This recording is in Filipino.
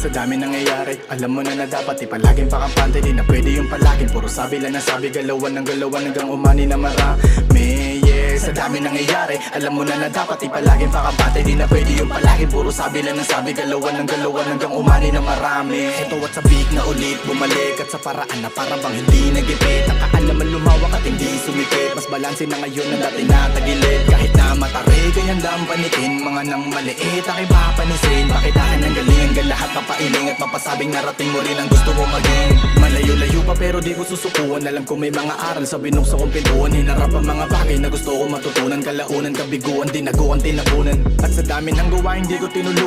sa dami nangyayari, alam mo na dapat di palaging pakampante. Di na pwede yung palaging puro sabi lang na sabi, galawan ng galawan hanggang umani na marami. Sa dami nangyayari, alam mo na dapat di palaging pakampante. Di na pwede yung palaging puro sabi lang na sabi, galawan ng galawan hanggang umani na marami. Ito at sabik na ulit bumalik, at sa paraan na parang bang hindi nagipit. Nakaalaman lumawak at hindi sumikip, mas balanse na ngayon ng dati na tagilid. Kahit na matarik ay handang panikin, mga nang maliit aking papanisin. Pakitaan ng galing, lahat mapailing at mapasabing narating mo rin ang gusto mo maging. Malayo-layo pa pero di ko susukuan, alam ko may mga aral sa binuksan kong pintuan. Hinarap ang mga bagay na gusto ko matutunan, kalaunan, kabiguan, dinaguan, tinabunan. At sa dami ng gawain di ko tinulungan.